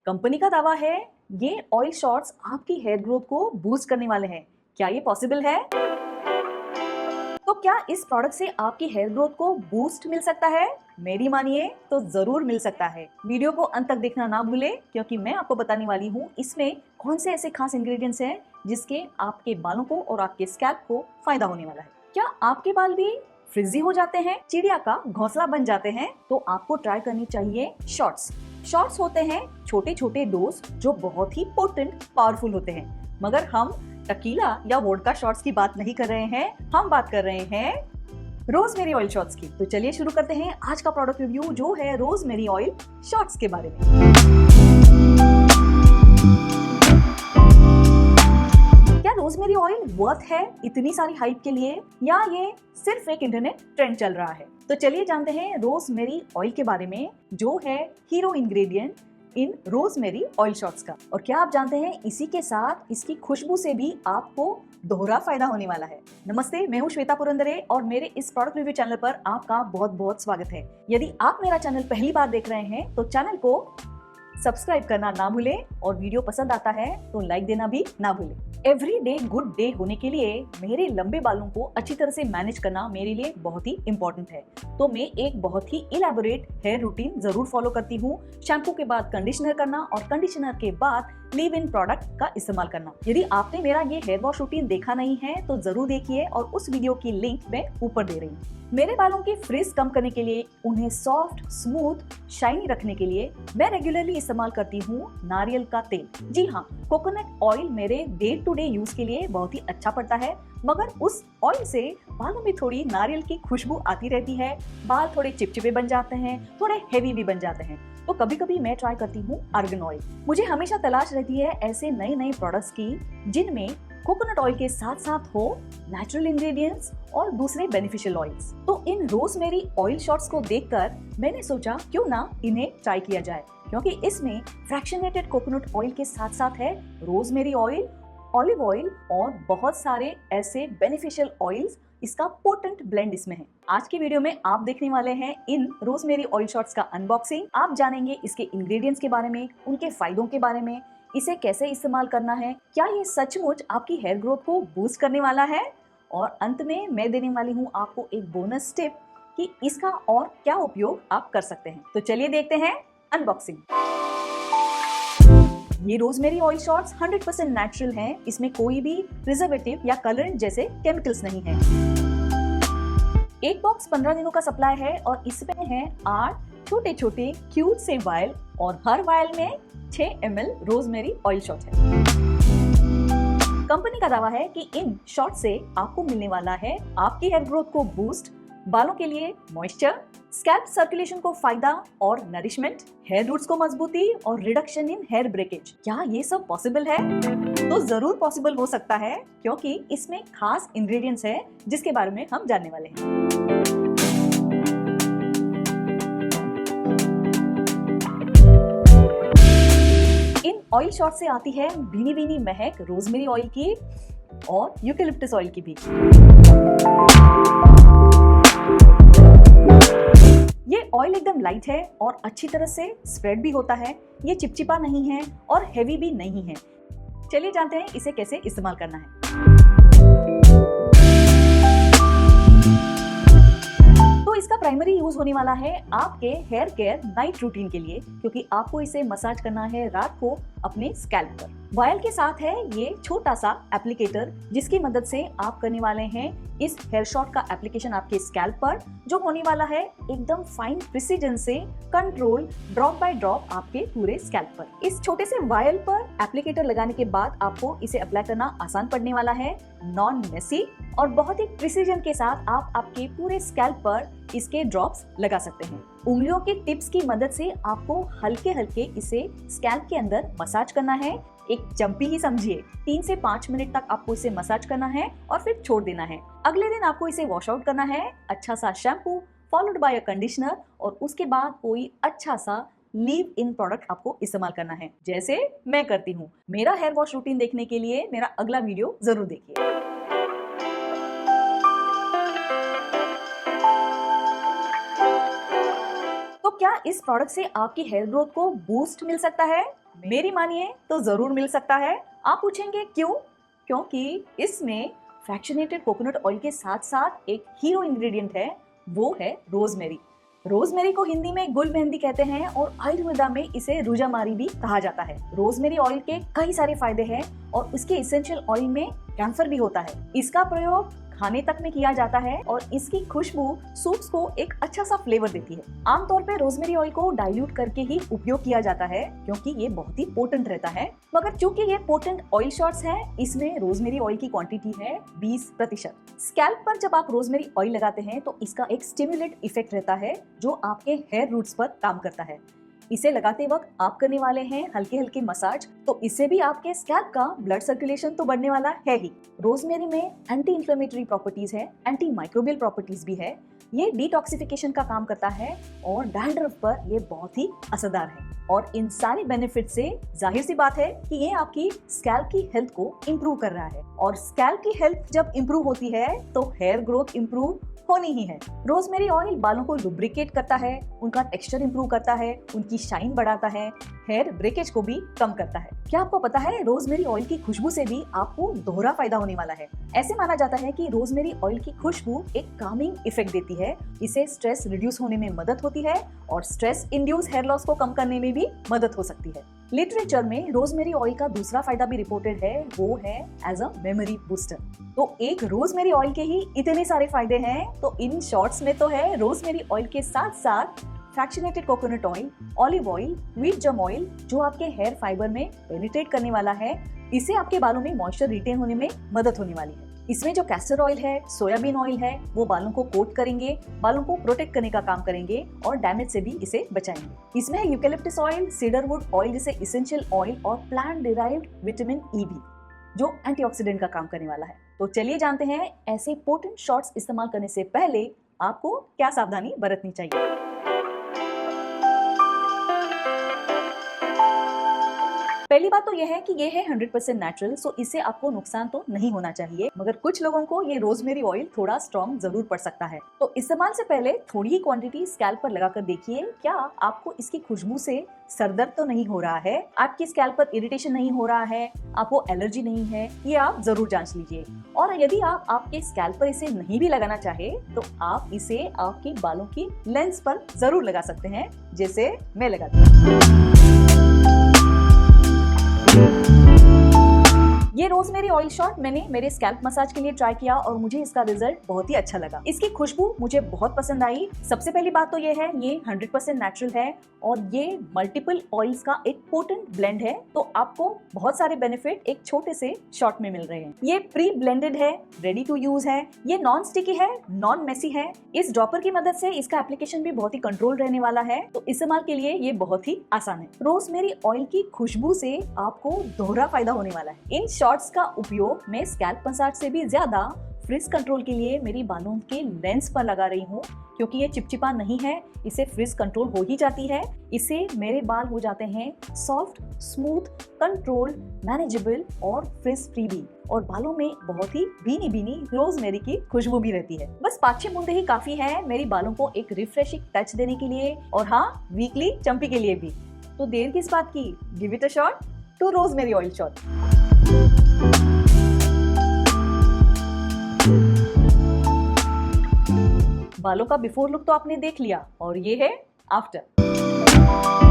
Company का दावा है ये ऑयल शॉट्स आपकी हेयर ग्रोथ को बूस्ट करने वाले हैं। क्या ये पॉसिबल है? तो क्या इस प्रोडक्ट से आपकी हेयर ग्रोथ को बूस्ट मिल सकता है? मेरी मानिए तो जरूर मिल सकता है। वीडियो को अंत तक देखना ना भूले क्योंकि मैं आपको बताने वाली हूँ इसमें कौन से ऐसे खास इंग्रेडिएंट्स हैं जिसके आपके बालों को और आपके स्कैल्प को फायदा होने वाला है। क्या आपके बाल भी फ्रिजी हो जाते हैं, चिड़िया का घोंसला बन जाते हैं? तो आपको ट्राई करनी चाहिए शॉर्ट्स। शॉर्ट्स होते हैं छोटे छोटे डोज जो बहुत ही पोटेंट पावरफुल होते हैं, मगर हम टकीला या वोडका शॉट्स की बात नहीं कर रहे हैं, हम बात कर रहे हैं रोजमेरी ऑयल शॉट्स की। तो चलिए शुरू करते हैं आज का प्रोडक्ट रिव्यू जो है रोजमेरी ऑयल शॉट्स के बारे में। क्या रोजमेरी ऑयल वर्थ है इतनी सारी हाइप के लिए या ये सिर्फ एक इंटरनेट ट्रेंड चल रहा है? तो चलिए जानते हैं रोजमेरी ऑयल के बारे में जो है हीरो इंग्रेडिएंट इन रोजमेरी ऑयल शॉट्स का। और क्या आप जानते हैं इसी के साथ इसकी खुशबू से भी आपको दोहरा फायदा होने वाला है। नमस्ते, मैं हूं श्वेता पुरंदरे और मेरे इस प्रोडक्ट रिव्यू चैनल पर आपका बहुत बहुत स्वागत है। यदि आप मेरा चैनल पहली बार देख रहे हैं तो चैनल को सब्सक्राइब करना ना भूलें और वीडियो पसंद आता है तो लाइक देना भी ना भूलें। एवरी डे गुड डे होने के लिए मेरे लंबे बालों को अच्छी तरह से मैनेज करना मेरे लिए बहुत ही इम्पोर्टेंट है। तो मैं एक बहुत ही इलेबोरेट हेयर रूटीन जरूर फॉलो करती हूँ। शैम्पू के बाद कंडीशनर करना और कंडीशनर के बाद लीव इन प्रोडक्ट का इस्तेमाल करना। यदि आपने मेरा ये हेयर वॉश रूटीन देखा नहीं है तो जरूर देखिए और उस वीडियो की लिंक मैं ऊपर दे रही हूँ। मेरे बालों की फ्रिज कम करने के लिए, उन्हें सॉफ्ट, स्मूथ, शाइनी रखने के लिए मैं रेगुलरली इस्तेमाल करती हूँ नारियल का तेल। जी हाँ, कोकोनट ऑयल मेरे डे टू डे यूज के लिए बहुत ही अच्छा पड़ता है, मगर उस ऑयल से बालों में थोड़ी नारियल की खुशबू आती रहती है। बाल थोड़े चिपचिपे बन जाते हैं, थोड़े हेवी भी बन जाते हैं। तो कभी कभी मैं ट्राई करती हूँ आर्गन ऑयल। मुझे हमेशा तलाश रहती है ऐसे नए नए प्रोडक्ट्स की जिनमें कोकोनट ऑयल के साथ साथ हो नेचुरल इंग्रेडिएंट्स और दूसरे बेनिफिशियल ऑयल्स। तो इन रोजमेरी ऑयल शॉट्स को देखकर मैंने सोचा क्यों ना इन्हें ट्राई किया जाए, क्योंकि इसमें फ्रैक्शनेटेड कोकोनट ऑयल के साथ साथ है रोजमेरी ऑयल, ऑलिव ऑयल और बहुत सारे ऐसे बेनिफिशियल ऑयल्स। इसका पोटेंट ब्लेंड इसमें है। आज की वीडियो में आप देखने वाले हैं इन रोजमेरी ऑयल शॉट्स का अनबॉक्सिंग। आप जानेंगे इसके इंग्रेडिएंट्स के बारे में, उनके फायदों के बारे में, इसे कैसे इस्तेमाल करना है, क्या ये सचमुच आपकी हेयर ग्रोथ को बूस्ट करने वाला है, और अंत में मैं देने वाली हूँ आपको एक बोनस टिप कि इसका और क्या उपयोग आप कर सकते हैं। तो चलिए देखते हैं अनबॉक्सिंग। ये रोजमेरी ऑयल शॉट्स 100% नेचुरल हैं। इसमें कोई भी प्रिजर्वेटिव या कलरेंट जैसे केमिकल्स नहीं है। एक बॉक्स 15 दिनों का सप्लाई है और इसमें है 8 छोटे छोटे क्यूट से वायल और हर वायल में 6 ml रोजमेरी ऑयल शॉट है। कंपनी का दावा है कि इन शॉट से आपको मिलने वाला है आपकी हेयर ग्रोथ को बूस्ट, बालों के लिए मॉइस्चर, स्कैल्प सर्कुलेशन को फायदा और नरिशमेंट, हेयर रूट्स को मजबूती और रिडक्शन इन हेयर ब्रेकेज। क्या ये सब पॉसिबल है? तो जरूर पॉसिबल हो सकता है, क्योंकि इसमें खास इंग्रेडिएंट्स है जिसके बारे में हम जानने वाले हैं। इन ऑयल शॉट से आती है भीनी भीनी महक रोजमेरी ऑयल की और यूकेलिप्टस ऑयल की भी। ये ऑयल एकदम लाइट है और अच्छी तरह से स्प्रेड भी होता है। ये चिपचिपा नहीं है और हेवी भी नहीं है। चलिए जानते हैं इसे कैसे इस्तेमाल करना है। तो इसका प्राइमरी यूज होने वाला है आपके हेयर केयर नाइट रूटीन के लिए, क्योंकि आपको इसे मसाज करना है रात को अपने स्कैल्प पर। वायल के साथ है ये छोटा सा एप्लीकेटर जिसकी मदद से आप करने वाले हैं इस हेयर शॉट का एप्लीकेशन आपके स्कैल्प पर, जो होने वाला है एकदम फाइन प्रिसीजन से कंट्रोल ड्रॉप बाय ड्रॉप आपके पूरे स्कैल्प पर। इस छोटे से वायल पर एप्लीकेटर लगाने के बाद आपको इसे अप्लाई करना आसान पड़ने वाला है, नॉन मेसी, और बहुत ही प्रिसीजन के साथ आप आपके पूरे स्कैल्प पर इसके ड्रॉप्स लगा सकते हैं। उंगलियों के टिप्स की मदद से आपको हल्के हल्के इसे स्कैल्प के अंदर मसाज करना है। एक जंपी ही समझिए। 3 से 5 मिनट तक आपको इसे मसाज करना है और फिर छोड़ देना है। अगले दिन आपको इसे वॉश आउट करना है, अच्छा सा shampoo followed by a conditioner, और उसके बाद कोई अच्छा सा लीव इन प्रोडक्ट आपको इस्तेमाल करना है, जैसे मैं करती हूँ। मेरा हेयर वॉश रूटीन देखने के लिए मेरा अगला वीडियो जरूर देखिए। तो क्या इस प्रोडक्ट से आपकी हेयर ग्रोथ को बूस्ट मिल सकता है? मेरी मानिए तो जरूर मिल सकता है। आप पूछेंगे क्यों? क्योंकि इसमें फ्रैक्शनेटेड कोकोनट ऑयल के साथ साथ एक हीरो इंग्रेडिएंट है, वो है रोजमेरी। रोजमेरी को हिंदी में गुल मेहंदी कहते हैं और आयुर्वेदा में इसे रुजामारी भी कहा जाता है। रोजमेरी ऑयल के कई सारे फायदे हैं और उसके इसेंशियल ऑयल में कैंसर भी होता है। इसका प्रयोग खाने तक में किया जाता है और इसकी खुशबू सूप्स को एक अच्छा सा फ्लेवर देती है। आमतौर पे रोजमेरी ऑयल को डाइल्यूट करके ही उपयोग किया जाता है क्योंकि ये बहुत ही पोटेंट रहता है। मगर चूंकि ये पोटेंट ऑयल शॉट्स है, इसमें रोजमेरी ऑयल की क्वांटिटी है 20%। स्कैल्प पर जब आप रोजमेरी ऑयल लगाते हैं तो इसका एक स्टिमुलेट इफेक्ट रहता है जो आपके हेयर रूट्स पर काम करता है। इसे लगाते वक्त आप करने वाले हैं हल्के हल्के मसाज, तो इससे भी आपके स्कैल्प का ब्लड सर्कुलेशन तो बढ़ने वाला है ही। रोजमेरी में एंटी इंफ्लेमेटरी प्रॉपर्टीज है, एंटी माइक्रोबियल प्रॉपर्टीज भी है। ये डिटॉक्सिफिकेशन का काम करता है और डैंड्रफ पर ये बहुत ही असरदार है। और इन सारे बेनिफिट से जाहिर सी बात है कि ये आपकी स्कैल्प की हेल्थ को इम्प्रूव कर रहा है और स्कैल्प की हेल्थ जब इम्प्रूव होती है तो हेयर ग्रोथ इम्प्रूव होनी ही है। रोजमेरी ऑयल बालों को लुब्रिकेट करता है, उनका टेक्सचर इंप्रूव करता है, उनकी शाइन बढ़ाता है, हेयर ब्रेकेज को भी कम करता है। क्या आपको पता है रोजमेरी ऑयल की खुशबू से भी आपको दोहरा फायदा होने वाला है। ऐसे माना जाता है कि रोजमेरी ऑयल की खुशबू एक कामिंग इफेक्ट देती है। इसे स्ट्रेस रिड्यूस होने में मदद होती है और स्ट्रेस इंड्यूस हेयर लॉस को कम करने में भी मदद हो सकती है। लिटरेचर में रोजमेरी ऑयल का दूसरा फायदा भी रिपोर्टेड है, वो है एज अ मेमोरी बूस्टर। तो एक रोजमेरी ऑयल के ही इतने सारे फायदे हैं, तो इन शॉर्ट्स में तो है रोजमेरी ऑयल के साथ साथ फ्रैक्शनेटेड coconut oil, olive oil, wheat जम ऑयल जो आपके हेयर फाइबर में पेनिट्रेट करने वाला है। इससे आपके बालों में मॉइस्चर रिटेन होने में मदद होने वाली है। इसमें जो कैस्टर ऑयल है, सोयाबीन ऑयल है, वो बालों को कोट करेंगे, बालों को प्रोटेक्ट करने का काम करेंगे और डैमेज से भी इसे बचाएंगे। इसमें है यूकेलिप्टस ऑयल, सीडरवुड ऑयल जैसे इसेंशियल ऑयल और प्लांट डिराइव्ड विटामिन ई भी जो एंटीऑक्सीडेंट का काम करने वाला है। तो चलिए जानते हैं ऐसे पोटेंट शॉट्स इस्तेमाल करने से पहले आपको क्या सावधानी बरतनी चाहिए। पहली बात तो यह है कि ये है 100% नेचुरल, सो इससे आपको नुकसान तो नहीं होना चाहिए। मगर कुछ लोगों को ये रोजमेरी ऑयल थोड़ा स्ट्रॉन्ग जरूर पड़ सकता है, तो इस्तेमाल से पहले थोड़ी ही क्वांटिटी स्कैल्प पर लगाकर देखिए क्या आपको इसकी खुशबू से सरदर्द तो नहीं हो रहा है, आपकी स्कैल्प पर इरिटेशन नहीं हो रहा है, आपको एलर्जी नहीं है, ये आप जरूर जांच लीजिए। और यदि आप आपके स्कैल्प पर इसे नहीं भी लगाना चाहे तो आप इसे आपके बालों की लेंस पर जरूर लगा सकते हैं, जैसे मैं लगाती हूँ। ये रोजमेरी ऑयल शॉट मैंने मेरे स्कैल्प मसाज के लिए ट्राई किया और मुझे इसका रिजल्ट बहुत ही अच्छा लगा। इसकी खुशबू मुझे बहुत पसंद आई। सबसे पहली बात तो ये है, ये 100% नेचुरल है और ये मल्टीपल ऑयल्स का एक पोटेंट ब्लेंड है, तो आपको बहुत सारे बेनिफिट एक छोटे से शॉट में मिल रहे हैं। ये प्री ब्लेंडेड है, रेडी टू यूज है, ये नॉन स्टिकी है, नॉन मेसी है। इस ड्रॉपर की मदद से इसका एप्लीकेशन भी बहुत ही कंट्रोल रहने वाला है, तो इस्तेमाल के लिए ये बहुत ही आसान है। रोजमेरी ऑयल की खुशबू से आपको दोहरा फायदा होने वाला है। इन शॉट्स का उपयोग मैं स्कैल्प मसाज से भी ज्यादा फ्रिज कंट्रोल के लिए मेरी बालों के लेंस पर लगा रही हूँ, क्योंकि ये चिपचिपा नहीं है, इसे फ्रिज कंट्रोल हो ही जाती है। इससे मेरे बाल हो जाते हैं सॉफ्ट, स्मूथ, कंट्रोल, मैनेजेबल और फ्रिज फ्री भी, और बालों में बहुत ही भीनी भीनी रोजमेरी की खुशबू भी रहती है। बस 5-6 बूंदे ही काफी है मेरी बालों को एक रिफ्रेशिंग टच देने के लिए, और हाँ, वीकली चंपी के लिए भी। तो देर किस बात की, give it a shot to rosemary oil shot. बालों का बिफोर लुक तो आपने देख लिया और ये है आफ्टर।